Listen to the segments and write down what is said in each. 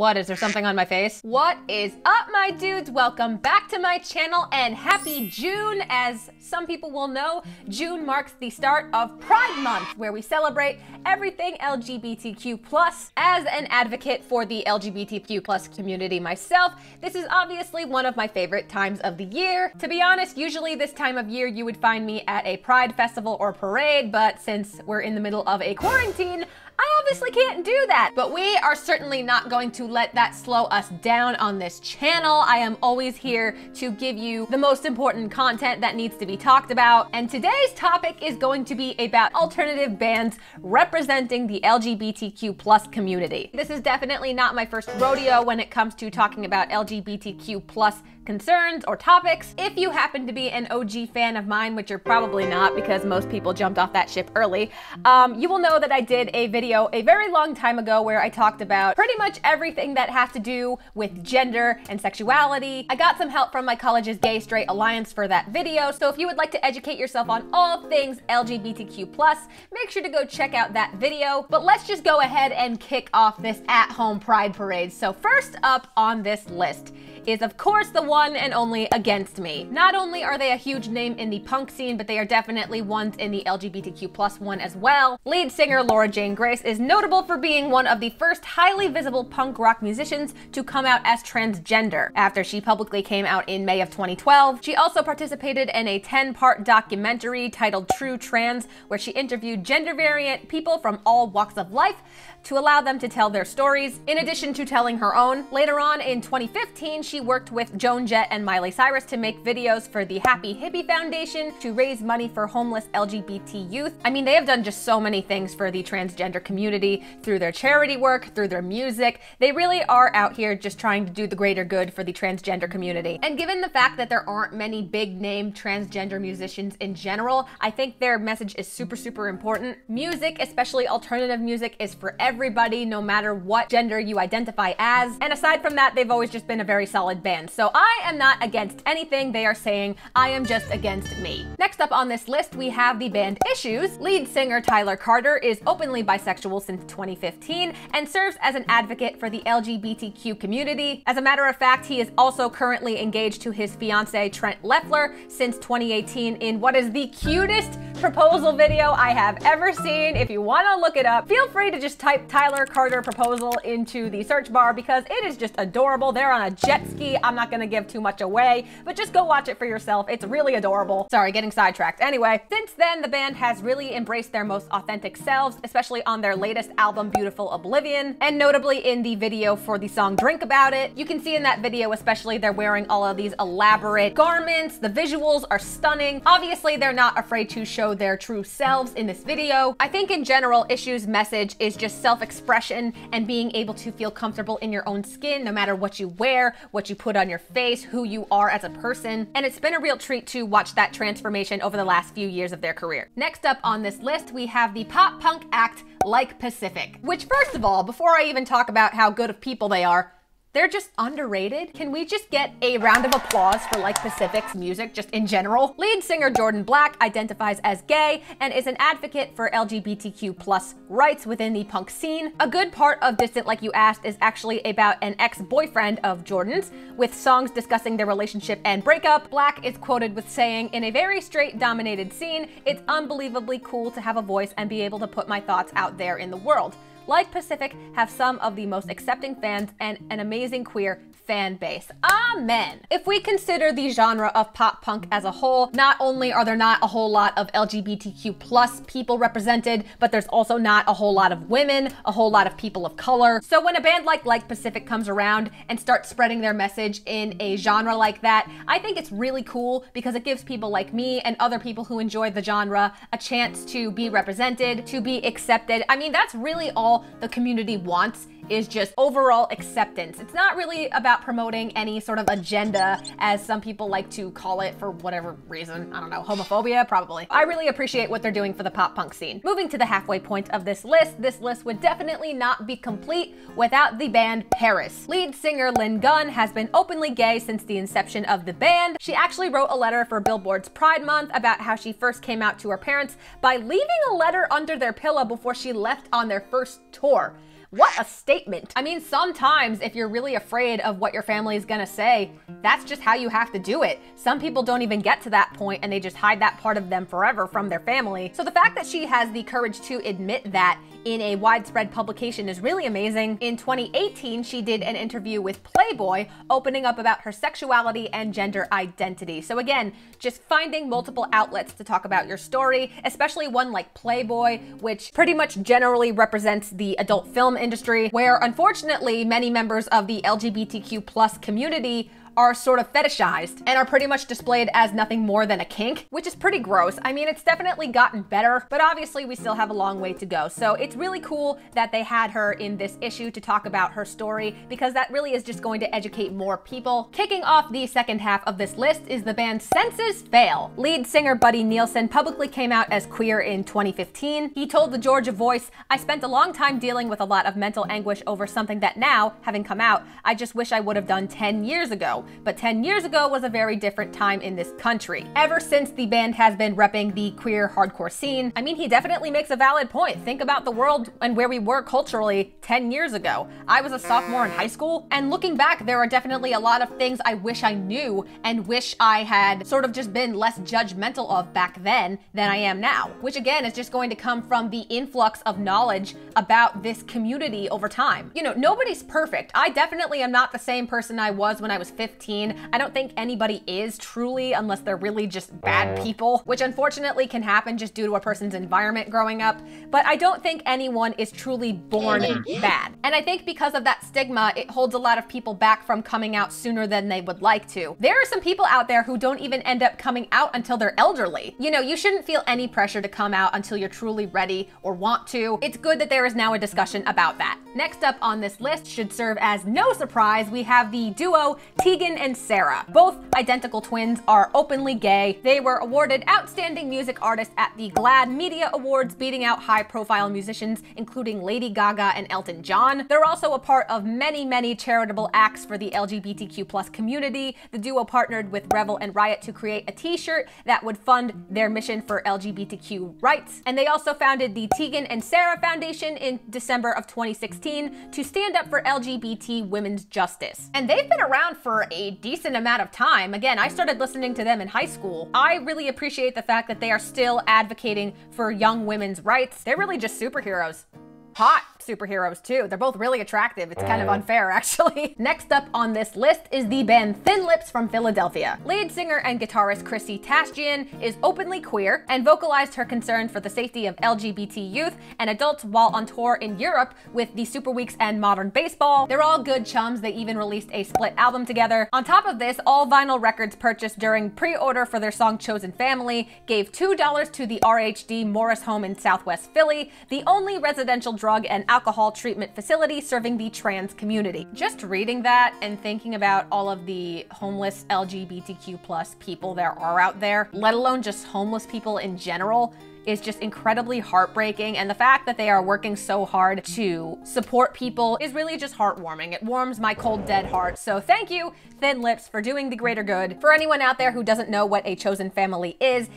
What, is there something on my face? What is up, my dudes? Welcome back to my channel and happy June. As some people will know, June marks the start of Pride Month, where we celebrate everything LGBTQ+. As an advocate for the LGBTQ+ community myself, this is obviously one of my favorite times of the year. To be honest, usually this time of year you would find me at a Pride festival or parade, but since we're in the middle of a quarantine, I obviously can't do that, but we are certainly not going to let that slow us down on this channel. I am always here to give you the most important content that needs to be talked about, and today's topic is going to be about alternative bands representing the LGBTQ+ community. This is definitely not my first rodeo when it comes to talking about LGBTQ+ concerns or topics. If you happen to be an OG fan of mine, which you're probably not because most people jumped off that ship early, you will know that I did a video a very long time ago where I talked about pretty much everything that has to do with gender and sexuality. I got some help from my college's Gay Straight Alliance for that video, so if you would like to educate yourself on all things LGBTQ+, make sure to go check out that video. But let's just go ahead and kick off this at-home Pride parade. So first up on this list is of course the one and only Against Me. Not only are they a huge name in the punk scene, but they are definitely ones in the LGBTQ+ one as well. Lead singer Laura Jane Grace is notable for being one of the first highly visible punk rock musicians to come out as transgender. After she publicly came out in May of 2012, she also participated in a 10-part documentary titled True Trans, where she interviewed gender variant people from all walks of life to allow them to tell their stories, in addition to telling her own. Later on in 2015, she worked with Joan Jett and Miley Cyrus to make videos for the Happy Hippie Foundation to raise money for homeless LGBT youth. I mean, they have done just so many things for the transgender community through their charity work, through their music. They really are out here just trying to do the greater good for the transgender community. And given the fact that there aren't many big name transgender musicians in general, I think their message is super, super important. Music, especially alternative music, is for everybody, no matter what gender you identify as. And aside from that, they've always just been a very solid band. So I am not against anything they are saying. I am just against me. Next up on this list, we have the band Issues. Lead singer Tyler Carter is openly bisexual since 2015 and serves as an advocate for the LGBTQ community. As a matter of fact, he is also currently engaged to his fiance Trent Leffler since 2018 in what is the cutest proposal video I have ever seen. If you want to look it up, feel free to just type Tyler Carter proposal into the search bar because it is just adorable. They're on a jet ski. I'm not gonna give too much away, but just go watch it for yourself. It's really adorable. Sorry, getting sidetracked. Anyway, since then, the band has really embraced their most authentic selves, especially on their latest album, Beautiful Oblivion, and notably in the video for the song Drink About It. You can see in that video, especially, they're wearing all of these elaborate garments. The visuals are stunning. Obviously, they're not afraid to show their true selves in this video. I think in general, Issues' message is just self-expression and being able to feel comfortable in your own skin, no matter what you wear, what you put on your face, who you are as a person. And it's been a real treat to watch that transformation over the last few years of their career. Next up on this list, we have the pop punk act Like Pacific, which, first of all, before I even talk about how good of people they are, they're just underrated. Can we just get a round of applause for Like Pacific's music just in general? Lead singer Jordan Black identifies as gay and is an advocate for LGBTQ+ rights within the punk scene. A good part of Distant Like You Asked is actually about an ex-boyfriend of Jordan's, with songs discussing their relationship and breakup. Black is quoted with saying, "In a very straight-dominated scene, it's unbelievably cool to have a voice and be able to put my thoughts out there in the world. Like Pacific have some of the most accepting fans and an amazing queer fan base." Amen. If we consider the genre of pop punk as a whole, not only are there not a whole lot of LGBTQ+ people represented, but there's also not a whole lot of women, a whole lot of people of color. So when a band like Pacific comes around and starts spreading their message in a genre like that, I think it's really cool because it gives people like me and other people who enjoy the genre a chance to be represented, to be accepted. I mean, that's really all the community wants, is just overall acceptance. It's not really about promoting any sort of agenda, as some people like to call it for whatever reason. I don't know, homophobia, probably. I really appreciate what they're doing for the pop punk scene. Moving to the halfway point of this list would definitely not be complete without the band Paris. Lead singer Lynn Gunn has been openly gay since the inception of the band. She actually wrote a letter for Billboard's Pride Month about how she first came out to her parents by leaving a letter under their pillow before she left on their first tour. What a statement. I mean, sometimes if you're really afraid of what your family is gonna say, that's just how you have to do it. Some people don't even get to that point and they just hide that part of them forever from their family. So the fact that she has the courage to admit that in a widespread publication is really amazing. In 2018, she did an interview with Playboy, opening up about her sexuality and gender identity. So again, just finding multiple outlets to talk about your story, especially one like Playboy, which pretty much generally represents the adult film industry, where unfortunately many members of the LGBTQ+ community are sort of fetishized and are pretty much displayed as nothing more than a kink, which is pretty gross. I mean, it's definitely gotten better, but obviously we still have a long way to go. So it's really cool that they had her in this issue to talk about her story, because that really is just going to educate more people. Kicking off the second half of this list is the band Senses Fail. Lead singer Buddy Nielsen publicly came out as queer in 2015. He told the Georgia Voice, "I spent a long time dealing with a lot of mental anguish over something that now, having come out, I just wish I would have done 10 years ago. But 10 years ago was a very different time in this country." Ever since the band has been repping the queer hardcore scene, I mean, he definitely makes a valid point. Think about the world and where we were culturally 10 years ago. I was a sophomore in high school, and looking back, there are definitely a lot of things I wish I knew and wish I had sort of just been less judgmental of back then than I am now, which again is just going to come from the influx of knowledge about this community over time. You know, nobody's perfect. I definitely am not the same person I was when I was 15. I don't think anybody is truly, unless they're really just bad people, which unfortunately can happen just due to a person's environment growing up. But I don't think anyone is truly born bad. And I think because of that stigma, it holds a lot of people back from coming out sooner than they would like to. There are some people out there who don't even end up coming out until they're elderly. You know, you shouldn't feel any pressure to come out until you're truly ready or want to. It's good that there is now a discussion about that. Next up on this list should serve as no surprise, we have the duo Tegan and Sara. Both identical twins are openly gay. They were awarded Outstanding Music Artist at the GLAAD Media Awards, beating out high-profile musicians including Lady Gaga and Elton John. They're also a part of many, many charitable acts for the LGBTQ+ community. The duo partnered with Revel and Riot to create a t-shirt that would fund their mission for LGBTQ rights. And they also founded the Tegan and Sara Foundation in December of 2016 to stand up for LGBT women's justice. And they've been around for a decent amount of time. Again, I started listening to them in high school. I really appreciate the fact that they are still advocating for young women's rights. They're really just superheroes. Hot superheroes too. They're both really attractive. It's kind of unfair, actually. Next up on this list is the band Thin Lips from Philadelphia. Lead singer and guitarist Chrissy Tashjian is openly queer and vocalized her concern for the safety of LGBT youth and adults while on tour in Europe with the Super Weeks and Modern Baseball. They're all good chums. They even released a split album together. On top of this, all vinyl records purchased during pre-order for their song Chosen Family gave $2 to the RHD Morris Home in Southwest Philly, the only residential drug and alcohol treatment facility serving the trans community. Just reading that and thinking about all of the homeless LGBTQ+ people there are out there, let alone just homeless people in general, is just incredibly heartbreaking, and the fact that they are working so hard to support people is really just heartwarming. It warms my cold, dead heart. So thank you, Thin Lips, for doing the greater good. For anyone out there who doesn't know what a chosen family is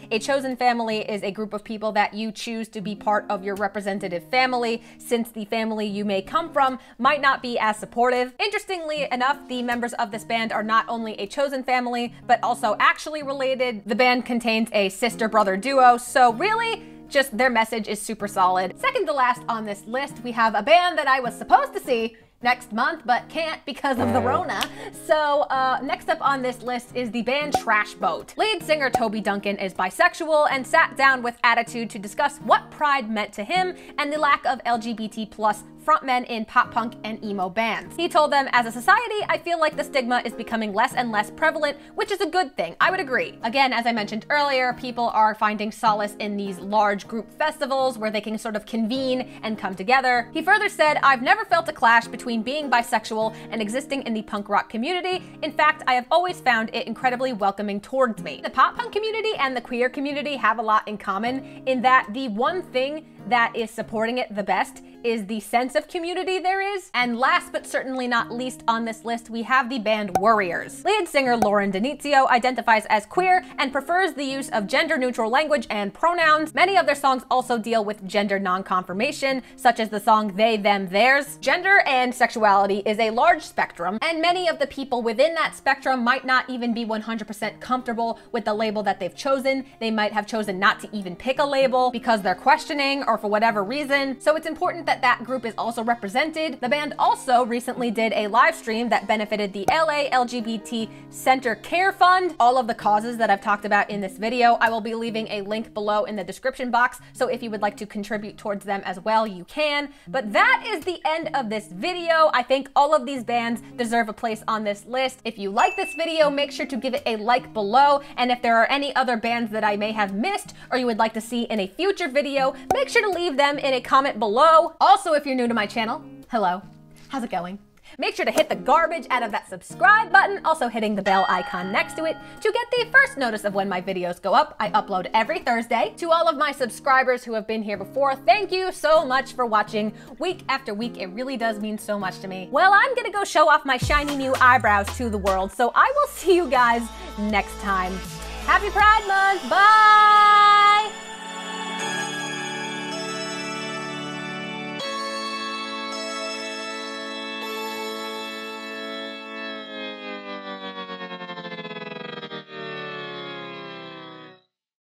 a group of people that you choose to be part of your representative family, since the family you may come from might not be as supportive. Interestingly enough, the members of this band are not only a chosen family, but also actually related. The band contains a sister-brother duo, so really, just their message is super solid. Second to last on this list, we have a band that I was supposed to see next month, but can't because of the Rona. So next up on this list is the band Trash Boat. Lead singer Toby Duncan is bisexual and sat down with Attitude to discuss what pride meant to him and the lack of LGBT+ frontmen in pop punk and emo bands. He told them, "As a society, I feel like the stigma is becoming less and less prevalent, which is a good thing." I would agree. Again, as I mentioned earlier, people are finding solace in these large group festivals where they can sort of convene and come together. He further said, "I've never felt a clash between being bisexual and existing in the punk rock community. In fact, I have always found it incredibly welcoming towards me." The pop punk community and the queer community have a lot in common in that the one thing that is supporting it the best is the sense of community there is. And last but certainly not least on this list, we have the band Worriers. Lead singer Lauren Denizio identifies as queer and prefers the use of gender-neutral language and pronouns. Many of their songs also deal with gender non-confirmation, such as the song They, Them, Theirs. Gender and sexuality is a large spectrum, and many of the people within that spectrum might not even be 100% comfortable with the label that they've chosen. They might have chosen not to even pick a label because they're questioning or for whatever reason. So it's important that that group is also represented. The band also recently did a live stream that benefited the LA LGBT Center Care Fund. All of the causes that I've talked about in this video, I will be leaving a link below in the description box. So if you would like to contribute towards them as well, you can. But that is the end of this video. I think all of these bands deserve a place on this list. If you like this video, make sure to give it a like below. And if there are any other bands that I may have missed or you would like to see in a future video, make sure to leave them in a comment below. Also, if you're new to my channel, hello, how's it going? Make sure to hit the garbage out of that subscribe button, also hitting the bell icon next to it to get the first notice of when my videos go up. I upload every Thursday. To all of my subscribers who have been here before, thank you so much for watching week after week. It really does mean so much to me. Well, I'm gonna go show off my shiny new eyebrows to the world, so I will see you guys next time. Happy Pride Month, bye!